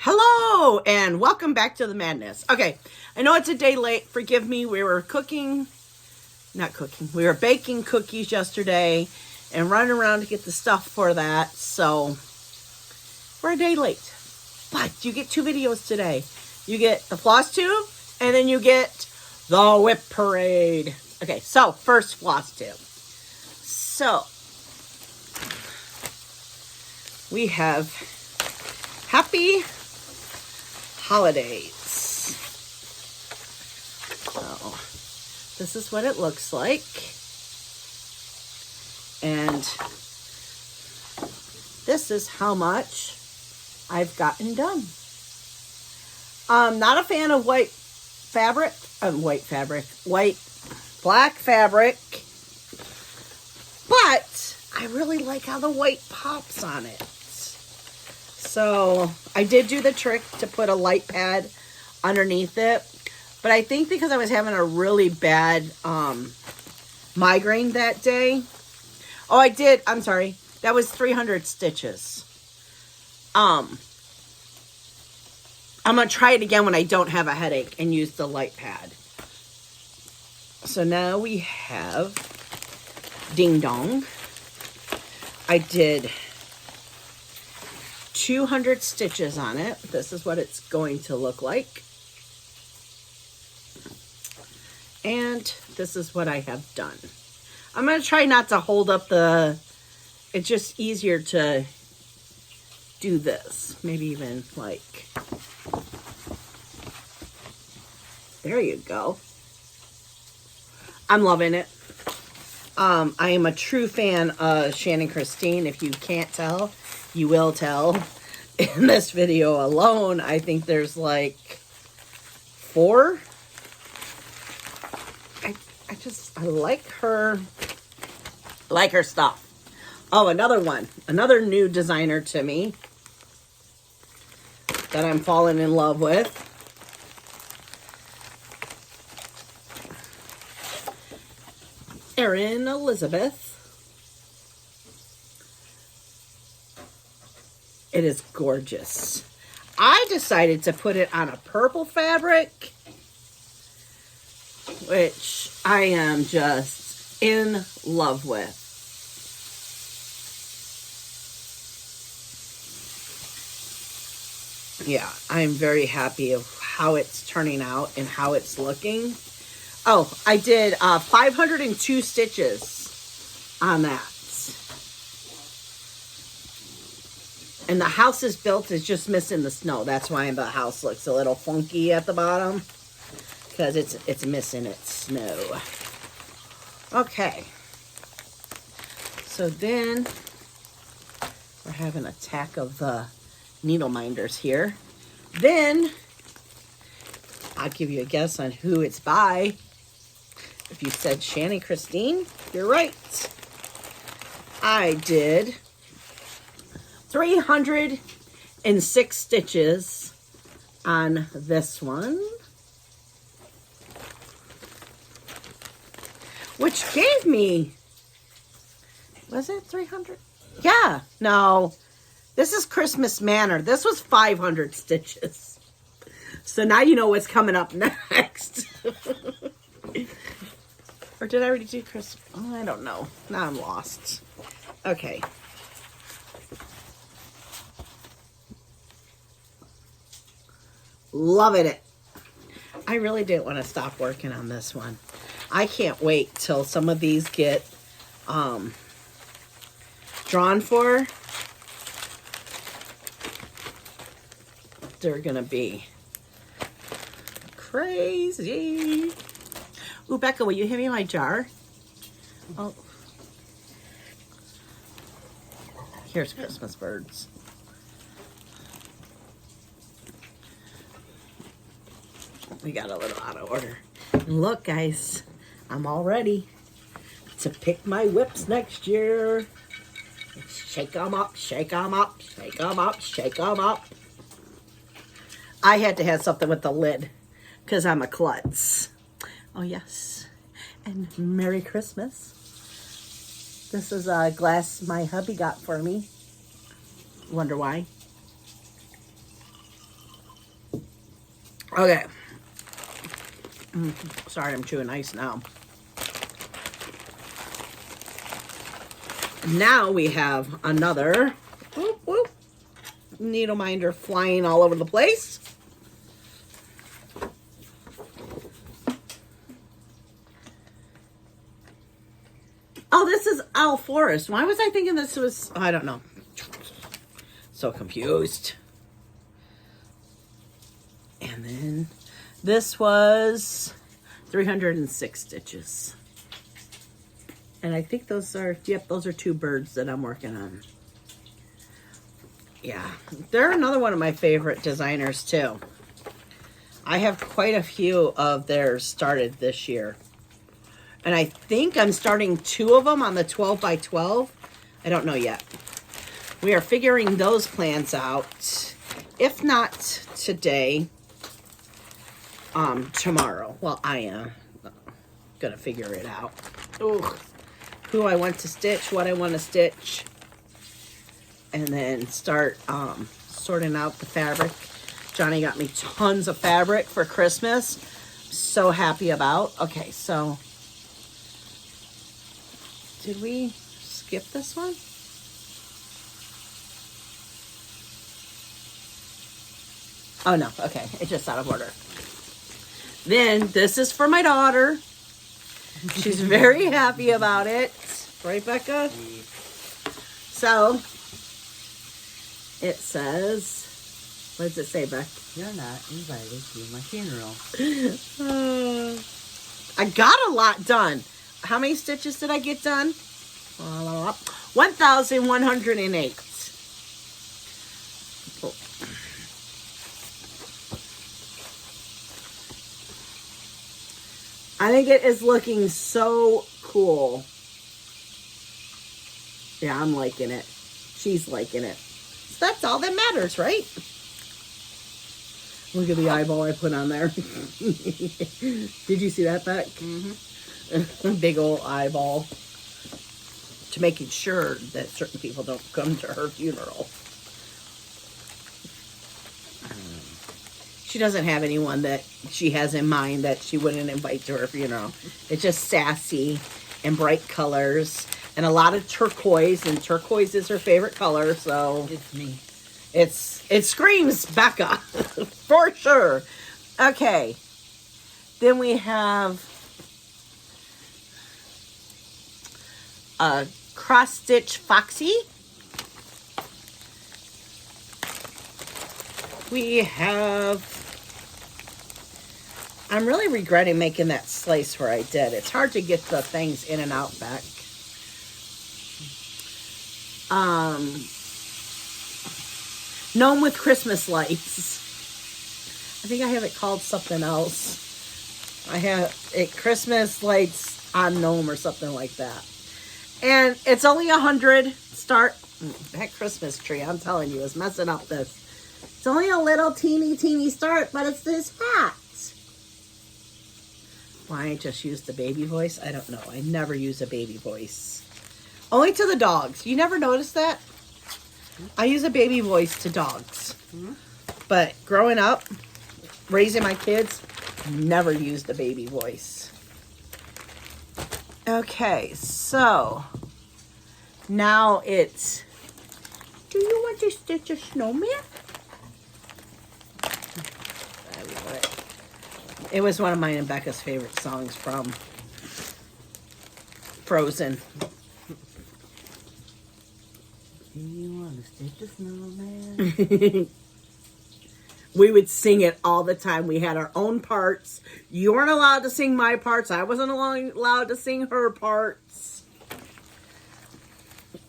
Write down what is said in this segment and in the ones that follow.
Hello and welcome back to the madness. Okay, I know it's a day late. Forgive me. We were we were baking cookies yesterday and running around to get the stuff for that. So we're a day late. But you get two videos today. You get the floss tube and then you get the whip parade. Okay, so first floss tube. So we have happy holidays. So this is what it looks like. And this is how much I've gotten done. I'm not a fan of black fabric, but I really like how the white pops on it. So I did do the trick to put a light pad underneath it, but I think because I was having a really bad migraine that day. Oh, I'm sorry. That was 300 stitches. I'm going to try it again when I don't have a headache and use the light pad. So now we have Ding Dong. I did 200 stitches on it. This is what it's going to look like. And this is what I have done. I'm going to try not to hold up it's just easier to do this. Maybe even like, there you go. I'm loving it. I am a true fan of Shannon Christine. If you can't tell, you will tell. In this video alone, I think there's like 4. I like her stuff. Oh, another one. Another new designer to me that I'm falling in love with. Erin Elizabeth. It is gorgeous. I decided to put it on a purple fabric, which I am just in love with. Yeah, I'm very happy of how it's turning out and how it's looking. Oh, I did 502 stitches on that. And the house is built, is just missing the snow. That's why the house looks a little funky at the bottom. Because it's missing its snow. Okay. So then, we're having an attack of the needle minders here. Then, I'll give you a guess on who it's by. If you said Shannon Christine, you're right. I did 306 stitches on this one, which gave me, was it 300? Yeah, no, this is Christmas Manor. This was 500 stitches. So now you know what's coming up next. Or did I already do Christmas? Oh, I don't know. Now I'm lost. Okay. Loving it. I really didn't want to stop working on this one. I can't wait till some of these get drawn for. They're gonna be crazy. Ooh, Becca, will you hand me my jar? Oh, here's Christmas birds. We got a little out of order. And look, guys, I'm all ready to pick my whips next year. Shake them up, shake them up, shake them up, shake them up. I had to have something with the lid because I'm a klutz. Oh, yes. And Merry Christmas. This is a glass my hubby got for me. Wonder why? Okay. Sorry, I'm chewing ice now. Now we have another whoop, whoop, needle minder flying all over the place. Oh, this is Owl Forest. Why was I thinking this was, I don't know. So confused. And then this was 306 stitches. And I think those are, yep, those are 2 birds that I'm working on. Yeah, they're another one of my favorite designers too. I have quite a few of theirs started this year. And I think I'm starting 2 of them on the 12 by 12. I don't know yet. We are figuring those plans out. If not today, tomorrow. Well, I am gonna figure it out. Ugh. Who I want to stitch, what I want to stitch, and then start sorting out the fabric. Johnny got me tons of fabric for Christmas. So happy about. Okay, so did we skip this one? Oh no, okay, it's just out of order. Then this is for my daughter. She's very happy about it. Right, Becca? So, it says, what does it say, Beck? You're not invited to my funeral. I got a lot done. How many stitches did I get done? 1,108. I think it is looking so cool. Yeah, I'm liking it. She's liking it. So that's all that matters, right? Look at the eyeball I put on there. Did you see that, Beck? Mm-hmm. Big old eyeball. To making sure that certain people don't come to her funeral. She doesn't have anyone that she has in mind that she wouldn't invite to her funeral. It's just sassy and bright colors and a lot of turquoise, and turquoise is her favorite color, so It's me. it screams Becca for sure. Okay, then we have a cross stitch Foxy. We have, I'm really regretting making that slice where I did. It's hard to get the things in and out back. Gnome with Christmas lights. I think I have it called something else. I have it Christmas lights on gnome or something like that. And it's only 100 start. That Christmas tree, I'm telling you, is messing up this. It's only a little teeny start, but it's this hat. Why I just use the baby voice? I don't know. I never use a baby voice. Only to the dogs. You never notice that? I use a baby voice to dogs. But growing up, raising my kids, never used a baby voice. Okay, so now it's, do you want to stitch a snowman? It was one of mine and Becca's favorite songs from Frozen. Do you want to stitch a snowman? We would sing it all the time. We had our own parts. You weren't allowed to sing my parts. I wasn't allowed to sing her parts.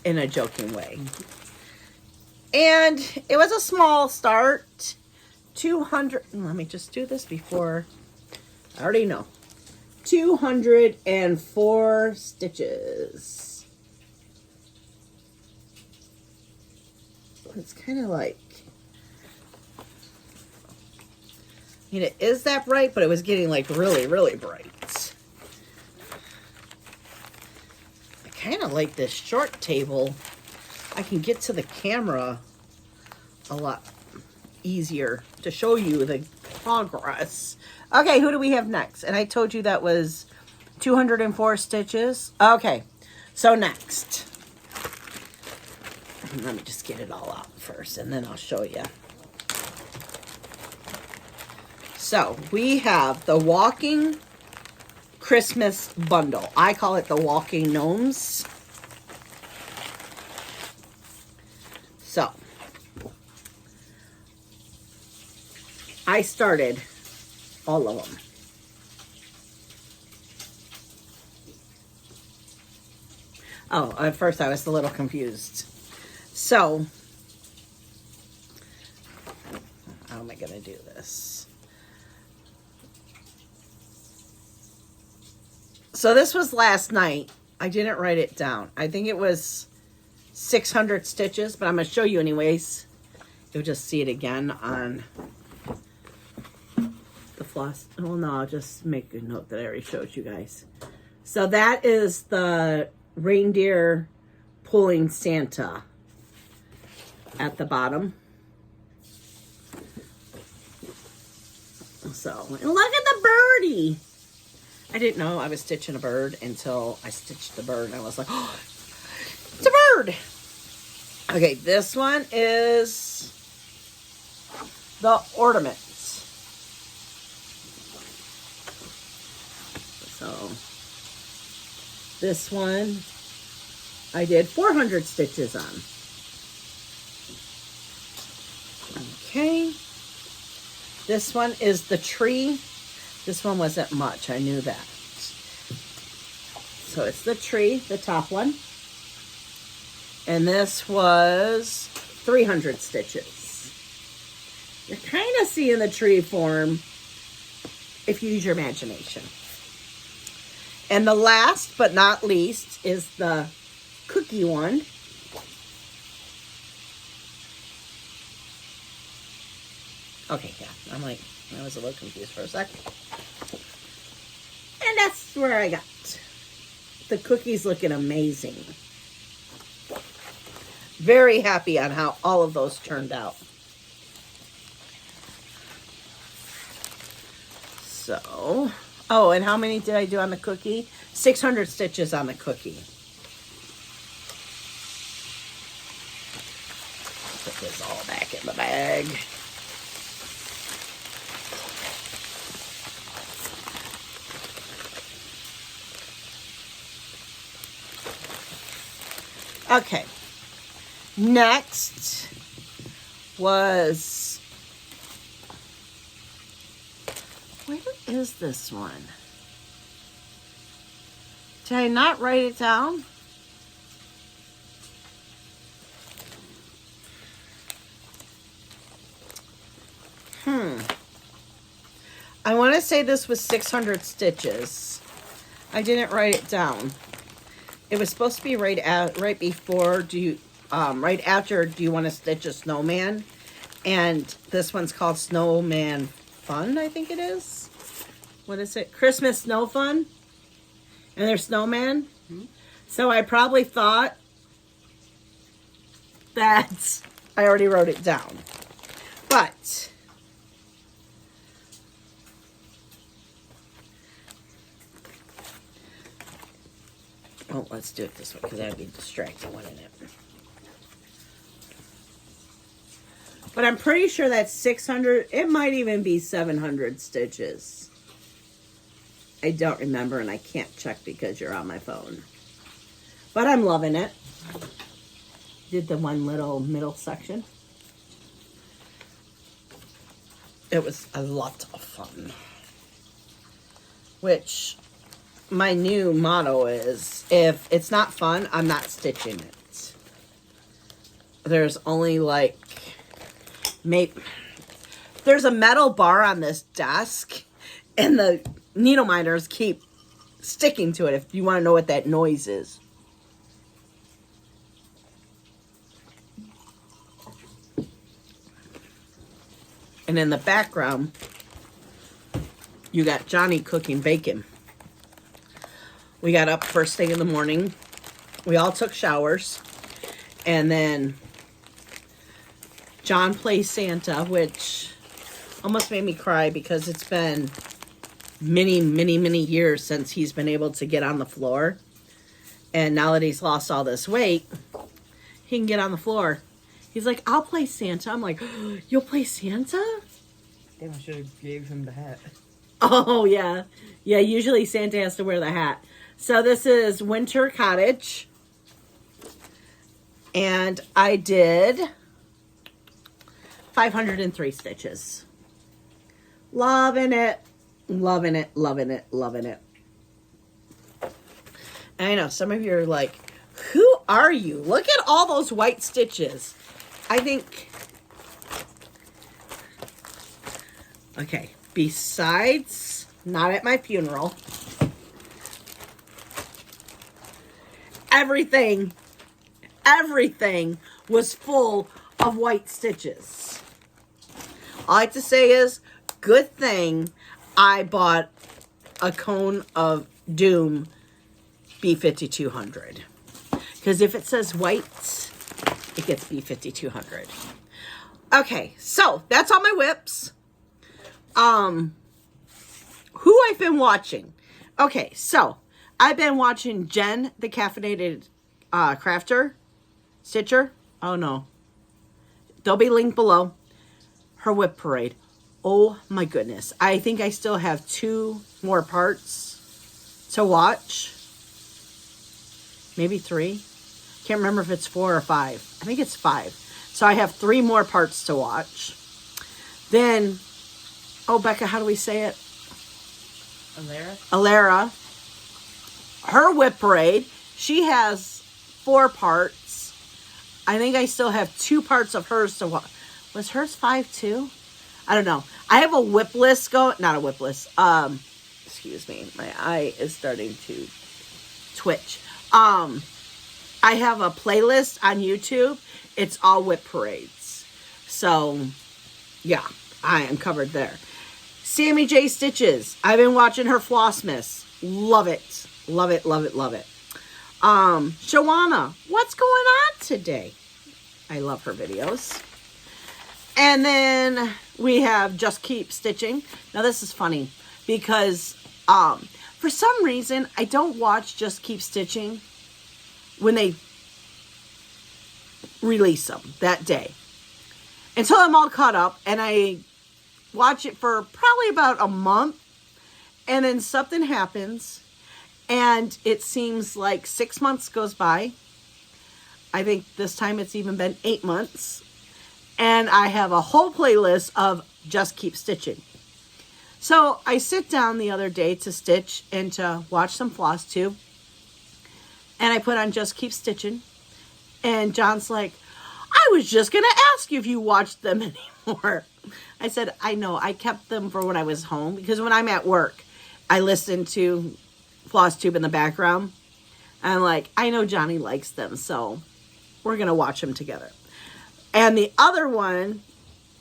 In a joking way. And it was a small start. 200, let me just do this before, I already know. 204 stitches. It's kind of like, I mean, it is that bright, but it was getting like really bright. I kind of like this short table. I can get to the camera a lot easier to show you the progress. Okay, who do we have next? And I told you that was 204 stitches. Okay, so next. Let me just get it all out first, and then I'll show you. So, we have the Walking Christmas Bundle. I call it the Walking Gnomes. So, I started all of them. Oh, at first I was a little confused. So, how am I going to do this? So this was last night. I didn't write it down. I think it was 600 stitches, but I'm going to show you anyways. You'll just see it again on the floss. Oh no, I'll just make a note that I already showed you guys. So that is the reindeer pulling Santa at the bottom. So, and look at the birdie. I didn't know I was stitching a bird until I stitched the bird and I was like, oh, it's a bird. Okay, this one is the ornaments. So, this one I did 400 stitches on. Okay. This one is the tree. This one wasn't much. I knew that. So it's the tree, the top one. And this was 300 stitches. You're kind of seeing the tree form if you use your imagination. And the last but not least is the cookie one. Okay, yeah, I'm like, I was a little confused for a second. And that's where I got. The cookies looking amazing. Very happy on how all of those turned out. So, oh, and how many did I do on the cookie? 600 stitches on the cookie. Put this all back in the bag. Okay, next was, where is this one? Did I not write it down? I want to say this was 600 stitches. I didn't write it down. It was supposed to be right before, right after, do you want to stitch a snowman? And this one's called Snowman Fun, I think it is. What is it? Christmas Snow Fun? And there's snowman. Mm-hmm. So I probably thought that I already wrote it down. But oh, let's do it this way because that would be distracting, wouldn't it? But I'm pretty sure that's 600. It might even be 700 stitches. I don't remember, and I can't check because you're on my phone. But I'm loving it. Did the one little middle section. It was a lot of fun. Which, my new motto is, if it's not fun, I'm not stitching it. There's only like, there's a metal bar on this desk, and the needle minders keep sticking to it if you want to know what that noise is. And in the background, you got Johnny cooking bacon. We got up first thing in the morning. We all took showers. And then John plays Santa, which almost made me cry because it's been many, many, many years since he's been able to get on the floor. And now that he's lost all this weight, he can get on the floor. He's like, I'll play Santa. I'm like, oh, you'll play Santa? Damn, I should have gave him the hat. Oh, yeah. Yeah, usually Santa has to wear the hat. So this is Winter Cottage. And I did 503 stitches. Loving it. Loving it, loving it, loving it. And I know some of you are like, who are you? Look at all those white stitches. I think, okay, besides not at my funeral, everything was full of white stitches. All I have to say is, good thing I bought a cone of Doom B5200. Because if it says white, it gets B5200. Okay, so that's all my whips. Who I've been watching. Okay, so I've been watching Jen, the caffeinated crafter, stitcher. Oh no. They'll be linked below. Her whip parade. Oh my goodness. I think I still have 2 more parts to watch. Maybe 3. Can't remember if it's 4 or 5. I think it's 5. So I have 3 more parts to watch. Then, oh Becca, how do we say it? Alara. Her whip parade. She has 4 parts. I think I still have 2 parts of hers to watch. Was hers 5 too? I don't know. I have a whip list going. Not a whip list. Excuse me. My eye is starting to twitch. I have a playlist on YouTube. It's all whip parades. So, yeah, I am covered there. Sammy J Stitches. I've been watching her Flossmas. Love it. Love it, love it, love it. Shawana, what's going on today? I love her videos. And then we have Just Keep Stitching. Now this is funny because for some reason I don't watch Just Keep Stitching when they release them that day until I'm all caught up, and I watch it for probably about a month, and then something happens and it seems like 6 months goes by. I think this time it's even been 8 months. And I have a whole playlist of Just Keep Stitching. So I sit down the other day to stitch and to watch some Flosstube. And I put on Just Keep Stitching. And John's like, I was just going to ask you if you watched them anymore. I said, I know. I kept them for when I was home. Because when I'm at work, I listen to Flosstube in the background. And I'm like, I know Johnny likes them. So we're going to watch them together. And the other one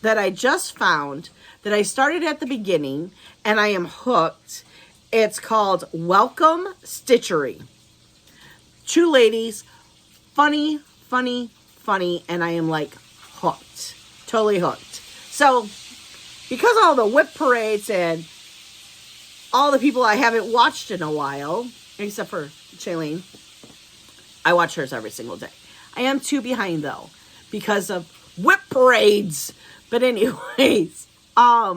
that I just found, that I started at the beginning, and I am hooked, it's called Welcome Stitchery. 2 ladies, funny, funny, funny, and I am like hooked. Totally hooked. So, because all the whip parades and all the people I haven't watched in a while, except for Shailene, I watch hers every single day. I am 2 behind though, because of whip parades. But anyways, what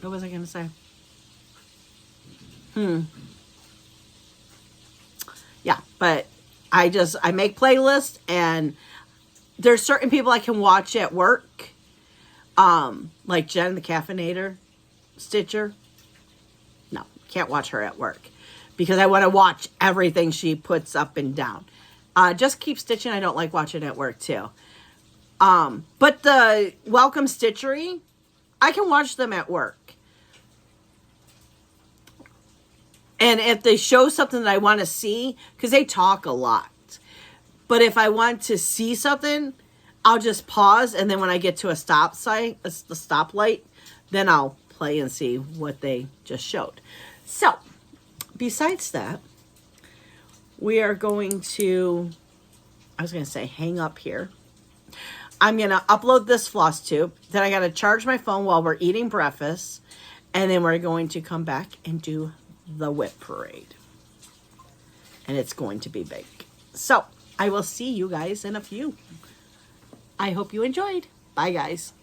was I gonna say? Yeah, but I make playlists, and there's certain people I can watch at work. Like Jen, the caffeinator stitcher. No, can't watch her at work because I want to watch everything she puts up and down. Just Keep Stitching, I don't like watching at work too. But the Welcome Stitchery, I can watch them at work. And if they show something that I want to see, because they talk a lot. But if I want to see something, I'll just pause, and then when I get to a stoplight, then I'll play and see what they just showed. So, besides that, we are going to, I was going to say hang up here. I'm going to upload this floss tube. Then I got to charge my phone while we're eating breakfast. And then we're going to come back and do the whip parade. And it's going to be big. So I will see you guys in a few. I hope you enjoyed. Bye, guys.